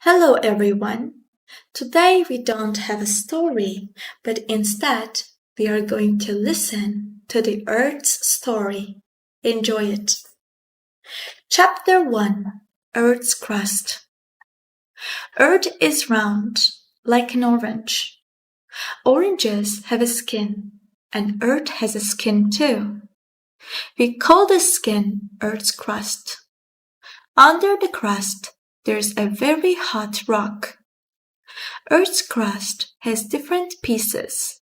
Hello everyone. Today we don't have a story, but instead we are going to listen to the Earth's story. Enjoy it. Chapter 1: Earth's Crust. Earth is round, like an orange. Oranges have a skin, and Earth has a skin too. We call this skin Earth's crust. Under the crust, there's a very hot rock. Earth's crust has different pieces.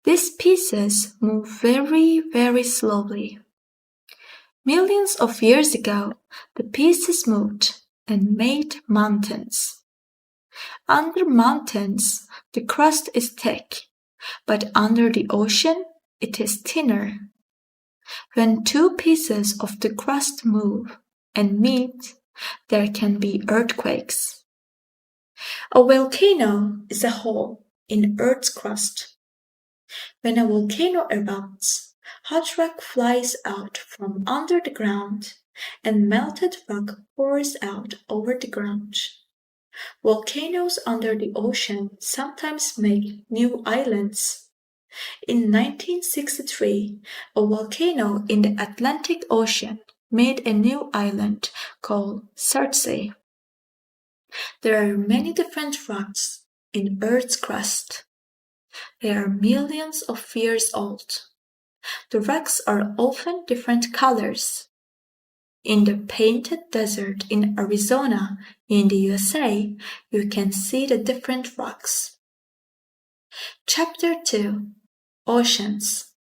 These pieces move very, very slowly. Millions of years ago, the pieces moved and made mountains. Under mountains, the crust is thick, but under the ocean, it is thinner. When two pieces of the crust move and meet, there can be earthquakes. A volcano is a hole in Earth's crust. When a volcano erupts, hot rock flies out from under the ground and melted rock pours out over the ground. Volcanoes under the ocean sometimes make new islands. In 1963, a volcano in the Atlantic Ocean made a new island called Surtsey. There are many different rocks in Earth's crust. They are millions of years old. The rocks are often different colors. In the Painted Desert in Arizona, in the USA, you can see the different rocks. Chapter 2: Oceans.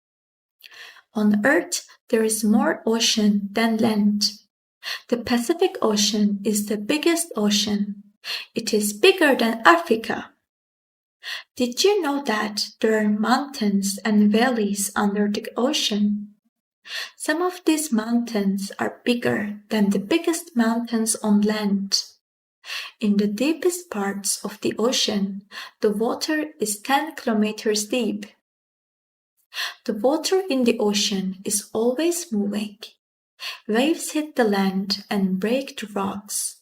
On Earth, there is more ocean than land. The Pacific Ocean is the biggest ocean. It is bigger than Africa. Did you know that there are mountains and valleys under the ocean? Some of these mountains are bigger than the biggest mountains on land. In the deepest parts of the ocean, the water is 10 kilometers deep. The water in the ocean is always moving. Waves hit the land and break the rocks.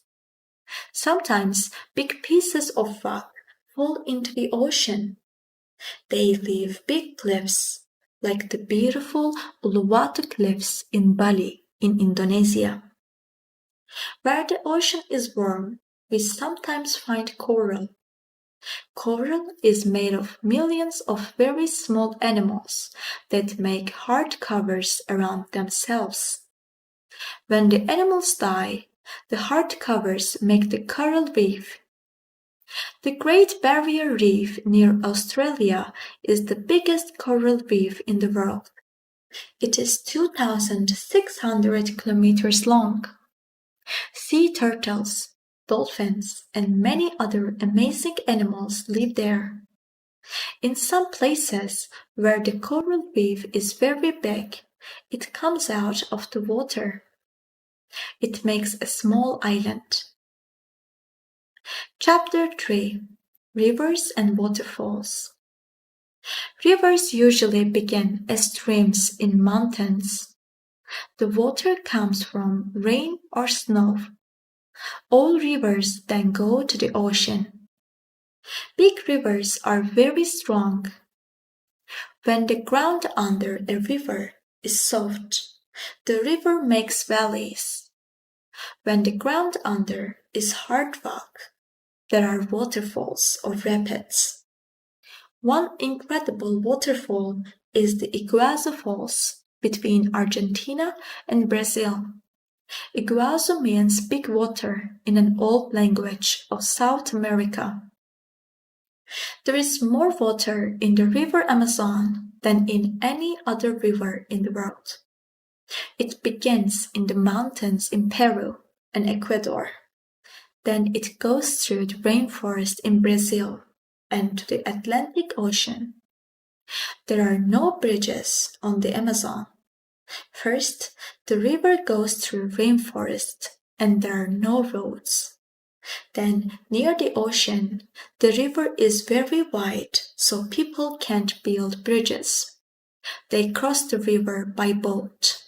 Sometimes big pieces of rock fall into the ocean. They leave big cliffs, like the beautiful Uluwatu Cliffs in Bali, in Indonesia. Where the ocean is warm, we sometimes find coral. Coral is made of millions of very small animals that make hard covers around themselves. When the animals die, the hard covers make the coral reef. The Great Barrier Reef near Australia is the biggest coral reef in the world. It is 2,600 kilometers long. Sea turtles, dolphins, and many other amazing animals live there. In some places where the coral reef is very big, it comes out of the water. It makes a small island. Chapter 3: Rivers and Waterfalls. Rivers usually begin as streams in mountains. The water comes from rain or snow. All rivers then go to the ocean. Big rivers are very strong. When the ground under a river is soft, the river makes valleys. When the ground under is hard rock, there are waterfalls or rapids. One incredible waterfall is the Iguazu Falls between Argentina and Brazil. Iguazu means big water in an old language of South America. There is more water in the river Amazon than in any other river in the world. It begins in the mountains in Peru and Ecuador. Then it goes through the rainforest in Brazil and to the Atlantic Ocean. There are no bridges on the Amazon. First, the river goes through rainforest and there are no roads. Then, near the ocean, the river is very wide, so people can't build bridges. They cross the river by boat.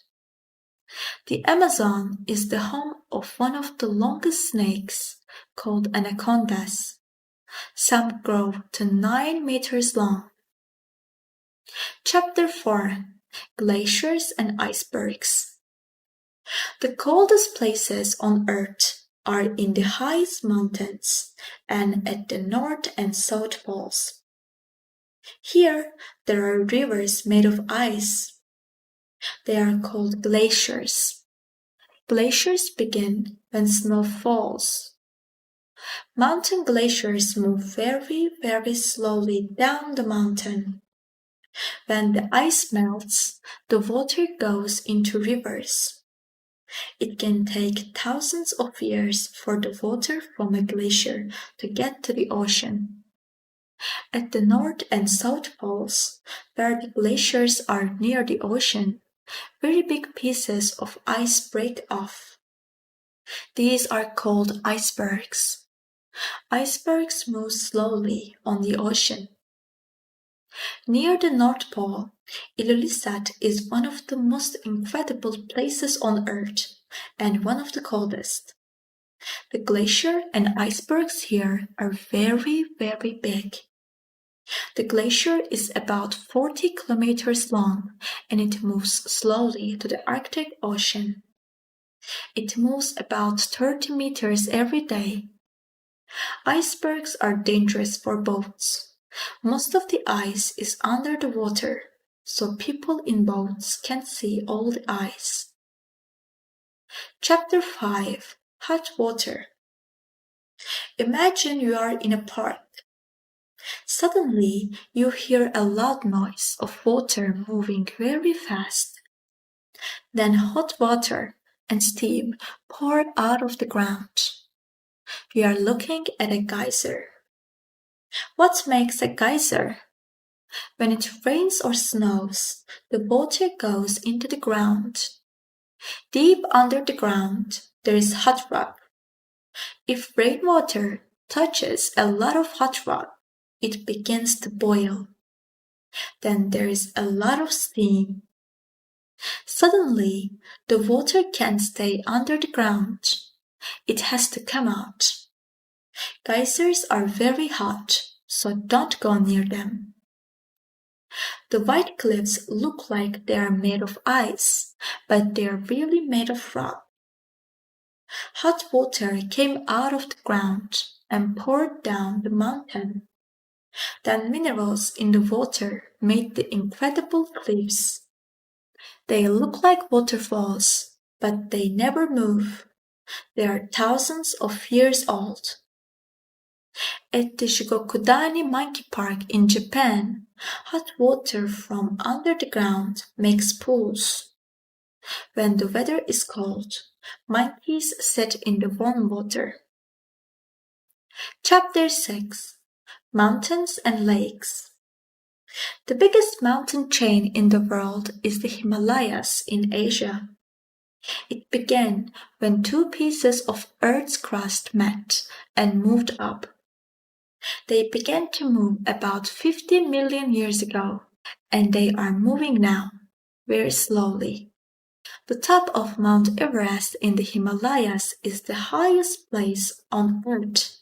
The Amazon is the home of one of the longest snakes, called anacondas. Some grow to 9 meters long. Chapter 4: Glaciers and Icebergs. The coldest places on Earth are in the highest mountains and at the North and South Poles. Here, there are rivers made of ice. They are called glaciers. Glaciers begin when snow falls. Mountain glaciers move very, very slowly down the mountain. When the ice melts, the water goes into rivers. It can take thousands of years for the water from a glacier to get to the ocean. At the North and South Poles, where the glaciers are near the ocean, very big pieces of ice break off. These are called icebergs. Icebergs move slowly on the ocean. Near the North Pole, Ilulissat is one of the most incredible places on Earth and one of the coldest. The glacier and icebergs here are very, very big. The glacier is about 40 kilometers long and it moves slowly to the Arctic Ocean. It moves about 30 meters every day. Icebergs are dangerous for boats. Most of the ice is under the water, so people in boats can't see all the ice. Chapter 5: Hot Water. Imagine you are in a park. Suddenly, you hear a loud noise of water moving very fast. Then hot water and steam pour out of the ground. We are looking at a geyser. What makes a geyser? When it rains or snows, the water goes into the ground. Deep under the ground, there is hot rock. If rainwater touches a lot of hot rock, it begins to boil. Then there is a lot of steam. Suddenly, the water can't stay under the ground. It has to come out. Geysers are very hot, so don't go near them. The white cliffs look like they are made of ice, but they are really made of rock. Hot water came out of the ground and poured down the mountain. Then minerals in the water made the incredible cliffs. They look like waterfalls, but they never move. They are thousands of years old. At the Shigokudani Monkey Park in Japan, hot water from under the ground makes pools. When the weather is cold, monkeys sit in the warm water. Chapter 6: Mountains and Lakes. The biggest mountain chain in the world is the Himalayas in Asia. It began when two pieces of Earth's crust met and moved up. They began to move about 50 million years ago, and they are moving now, very slowly. The top of Mount Everest in the Himalayas is the highest place on Earth.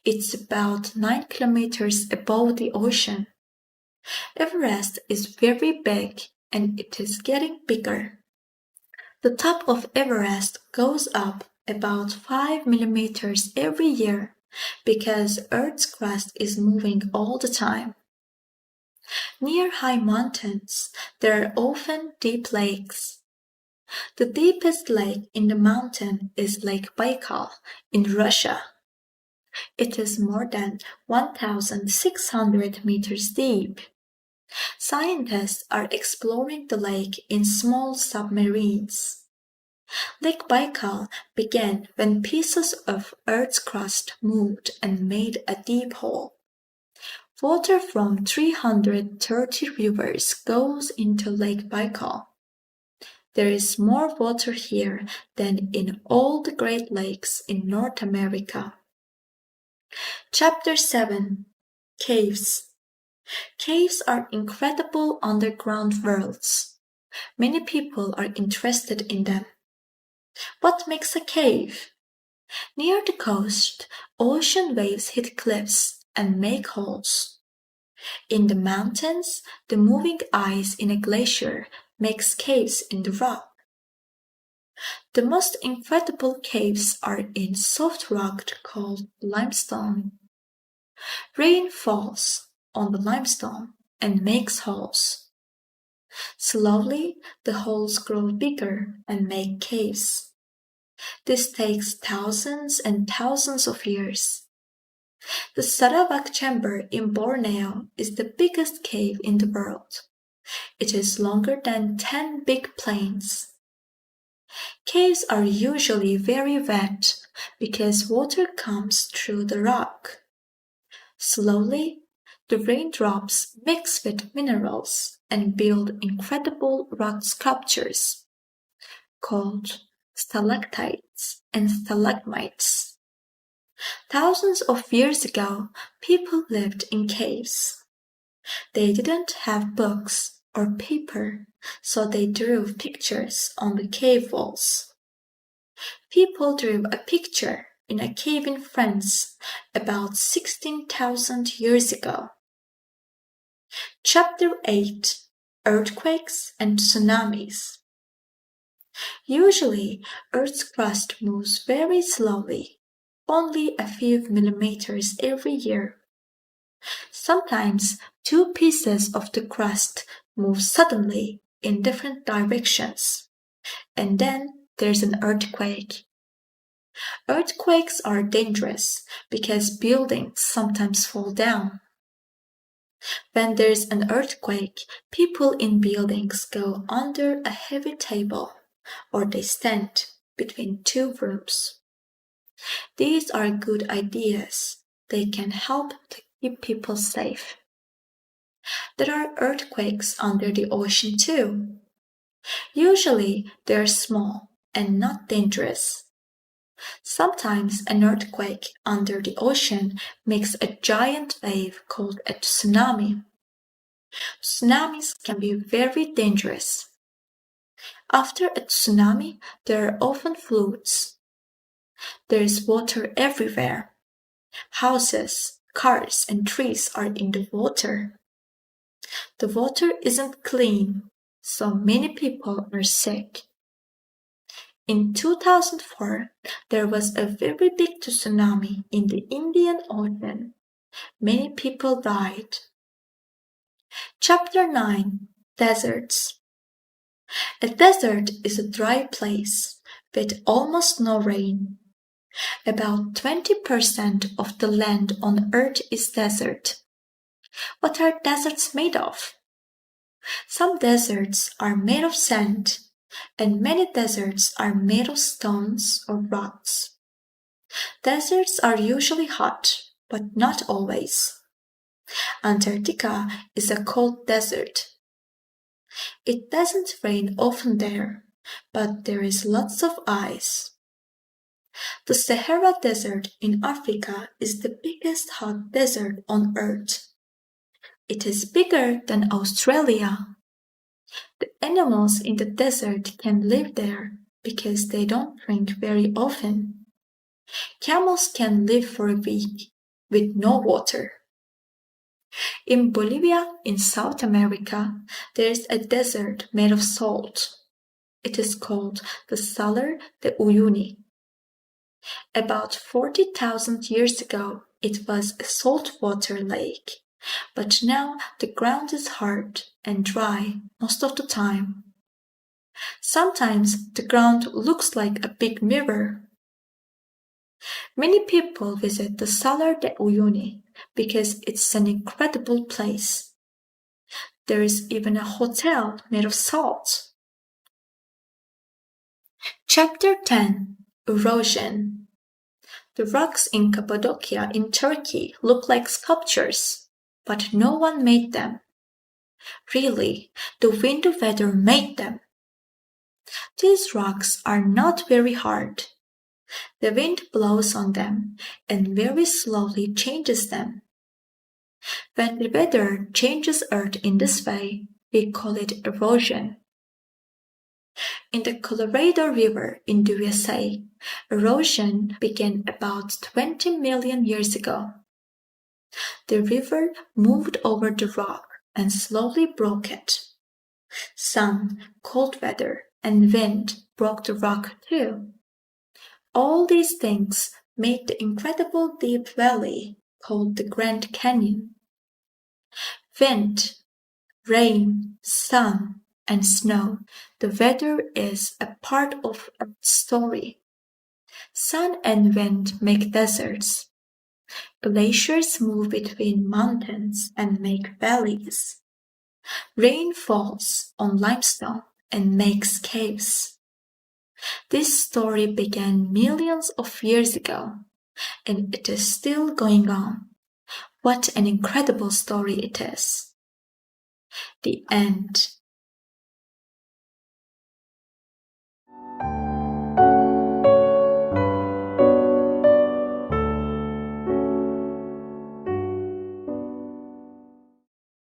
It's about 9 kilometers above the ocean. Everest is very big and it is getting bigger. The top of Everest goes up about 5 millimeters every year because Earth's crust is moving all the time. Near high mountains, there are often deep lakes. The deepest lake in the mountain is Lake Baikal in Russia. It is more than 1,600 meters deep. Scientists are exploring the lake in small submarines. Lake Baikal began when pieces of Earth's crust moved and made a deep hole. Water from 330 rivers goes into Lake Baikal. There is more water here than in all the Great Lakes in North America. Chapter 7: Caves. Caves are incredible underground worlds. Many people are interested in them. What makes a cave? Near the coast, ocean waves hit cliffs and make holes. In the mountains, the moving ice in a glacier makes caves in the rock. The most incredible caves are in soft rock called limestone. Rain falls on the limestone and makes holes. Slowly, the holes grow bigger and make caves. This takes thousands and thousands of years. The Sarawak Chamber in Borneo is the biggest cave in the world. It is longer than 10 big plains. Caves are usually very wet because water comes through the rock. Slowly, the raindrops mix with minerals and build incredible rock sculptures called stalactites and stalagmites. Thousands of years ago, people lived in caves. They didn't have books or paper, so they drew pictures on the cave walls. People drew a picture in a cave in France about 16,000 years ago. Chapter 8: Earthquakes and Tsunamis. Usually, Earth's crust moves very slowly, only a few millimeters every year. Sometimes two pieces of the crust move suddenly in different directions, and then there's an earthquake. Earthquakes are dangerous because buildings sometimes fall down. When there's an earthquake, people in buildings go under a heavy table or they stand between two rooms. These are good ideas. They can help to keep people safe. There are earthquakes under the ocean too. Usually they're small and not dangerous. Sometimes an earthquake under the ocean makes a giant wave called a tsunami. Tsunamis can be very dangerous. After a tsunami, there are often floods. There is water everywhere. Houses, cars, and trees are in the water. The water isn't clean, so many people are sick. In 2004, there was a very big tsunami in the Indian Ocean. Many people died. Chapter 9: Deserts. A desert is a dry place with almost no rain. About 20% of the land on Earth is desert. What are deserts made of? Some deserts are made of sand, and many deserts are made of stones or rocks. Deserts are usually hot, but not always. Antarctica is a cold desert. It doesn't rain often there, but there is lots of ice. The Sahara Desert in Africa is the biggest hot desert on Earth. It is bigger than Australia. The animals in the desert can live there because they don't drink very often. Camels can live for a week with no water. In Bolivia, in South America, there is a desert made of salt. It is called the Salar de Uyuni. About 40,000 years ago, it was a saltwater lake, but now the ground is hard and dry most of the time. Sometimes the ground looks like a big mirror. Many people visit the Salar de Uyuni because it's an incredible place. There is even a hotel made of salt. Chapter 10: Erosion. The rocks in Cappadocia in Turkey look like sculptures, but no one made them. Really, the winter weather made them. These rocks are not very hard. The wind blows on them and very slowly changes them. When the weather changes Earth in this way, we call it erosion. In the Colorado River in the USA, erosion began about 20 million years ago. The river moved over the rock and slowly broke it. Sun, cold weather, and wind broke the rock too. All these things made the incredible deep valley called the Grand Canyon. Wind, rain, sun, and snow. The weather is a part of Earth's story. Sun and wind make deserts. Glaciers move between mountains and make valleys. Rain falls on limestone and makes caves. This story began millions of years ago, and it is still going on. What an incredible story it is. The end.